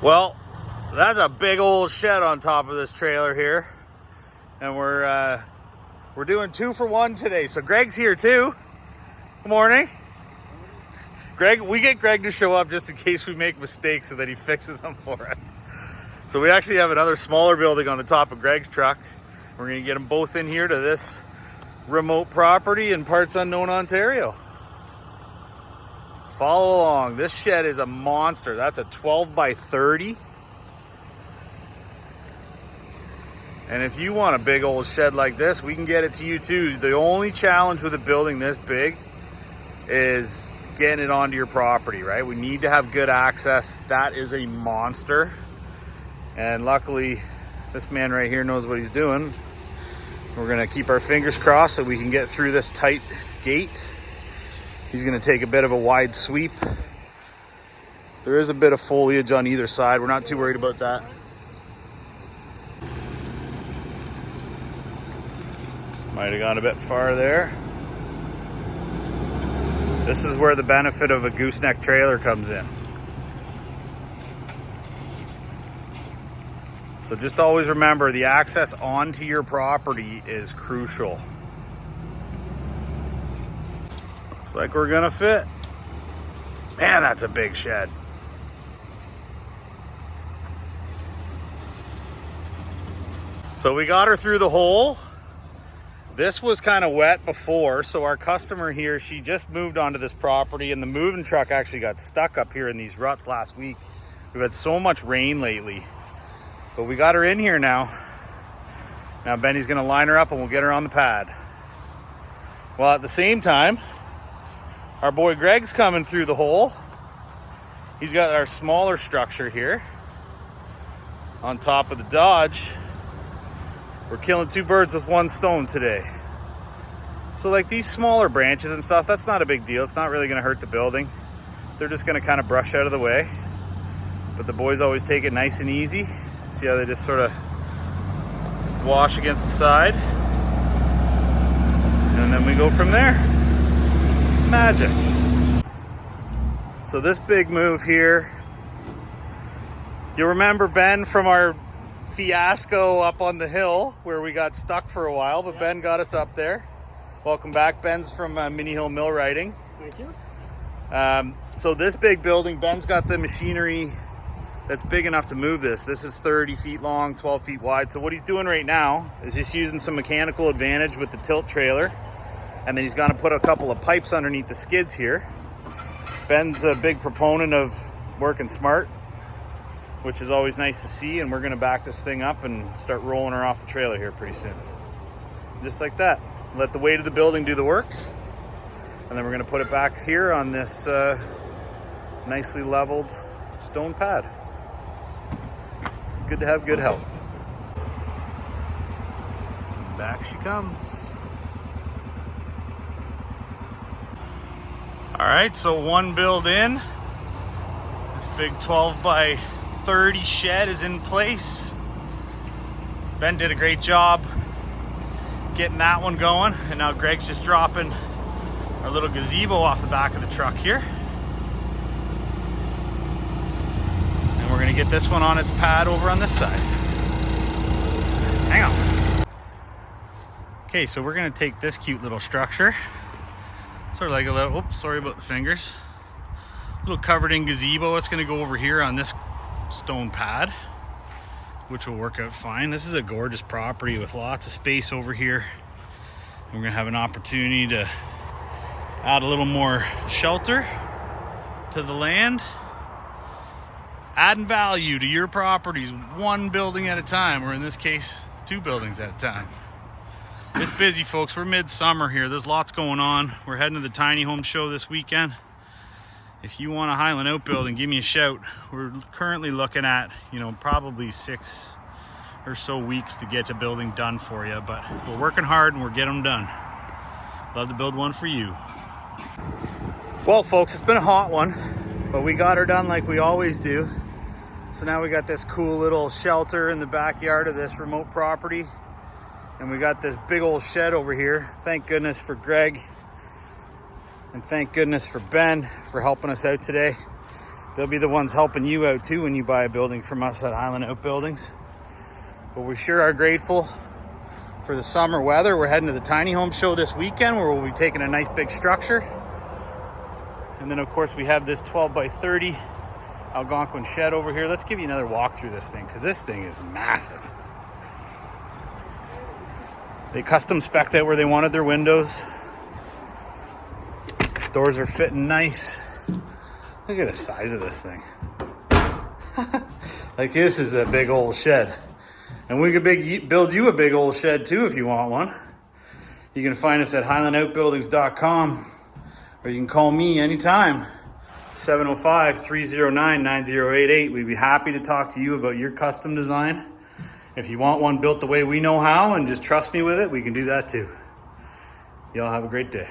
Well, that's a big old shed on top of this trailer here, and we're doing 2 for 1 today. So Greg's here too. Good morning. Greg, we get Greg to show up just in case we make mistakes so that he fixes them for us. So we actually have another smaller building on the top of Greg's truck. We're gonna get them both in here to this remote property in parts unknown Ontario. Follow along. This shed is a monster. That's a 12 by 30. And if you want a big old shed like this, we can get it to you too. The only challenge with a building this big is getting it onto your property, right? We need to have good access. That is a monster. And luckily, this man right here knows what he's doing. We're gonna keep our fingers crossed so we can get through this tight gate. He's gonna take a bit of a wide sweep. There is a bit of foliage on either side. We're not too worried about that. Might have gone a bit far there. This is where the benefit of a gooseneck trailer comes in. So just always remember, the access onto your property is crucial. Looks like we're gonna fit. Man, that's a big shed. So we got her through the hole. This was kind of wet before, so our customer here, she just moved onto this property, and the moving truck actually got stuck up here in these ruts last week. We've had so much rain lately, but we got her in here now. Now Benny's gonna line her up and we'll get her on the pad. Well, at the same time, our boy Greg's coming through the hole. He's got our smaller structure here on top of the Dodge. We're killing 2 birds with 1 stone today. So like these smaller branches and stuff, that's not a big deal. It's not really gonna hurt the building. They're just gonna kind of brush out of the way. But the boys always take it nice and easy. See how they just sort of wash against the side. And then we go from there. Magic. So this big move here, you'll remember Ben from our fiasco up on the hill where we got stuck for a while, but Ben got us up there. Welcome back. Ben's from Mini Hill Mill Writing. Thank you. So this big building, Ben's got the machinery that's big enough to move this. This is 30 feet long, 12 feet wide. So what he's doing right now is just using some mechanical advantage with the tilt trailer. And then he's gonna put a couple of pipes underneath the skids here. Ben's a big proponent of working smart, which is always nice to see, and we're gonna back this thing up and start rolling her off the trailer here pretty soon. Just like that. Let the weight of the building do the work, and then we're gonna put it back here on this nicely leveled stone pad. It's good to have good help. Back she comes. All right, so 1 build in. This big 12 by 30 shed is in place. Ben did a great job getting that one going, and now Greg's just dropping our little gazebo off the back of the truck here. And we're gonna get this one on its pad over on this side. Hang on. Okay, so we're gonna take this cute little structure, sort of like a little, oops, sorry about the fingers. Little covered in gazebo. It's gonna go over here on this stone pad, which will work out fine. This is a gorgeous property with lots of space over here. And we're gonna have an opportunity to add a little more shelter to the land, adding value to your properties 1 building at a time, or in this case 2 buildings at a time. It's busy, folks. We're midsummer here. There's lots going on. We're heading to the tiny home show this weekend. If you want a Highland Outbuilding, give me a shout. We're currently looking at, probably 6 or so weeks to get a building done for you, but we're working hard and we're getting them done. Love to build one for you. Well, folks, it's been a hot one, but we got her done like we always do. So now we got this cool little shelter in the backyard of this remote property. And we got this big old shed over here. Thank goodness for Greg. And thank goodness for Ben for helping us out today. They'll be the ones helping you out too when you buy a building from us at Highland Outbuildings. But we sure are grateful for the summer weather. We're heading to the tiny home show this weekend where we'll be taking a nice big structure. And then of course we have this 12 by 30 Algonquin shed over here. Let's give you another walk through this thing because this thing is massive. They custom spec'd out where they wanted their windows. Doors are fitting nice. Look at the size of this thing. Like, this is a big old shed. And we could build you a big old shed too if you want one. You can find us at highlandoutbuildings.com, or you can call me anytime, 705-309-9088. We'd be happy to talk to you about your custom design. If you want one built the way we know how and just trust me with it, we can do that too. Y'all have a great day.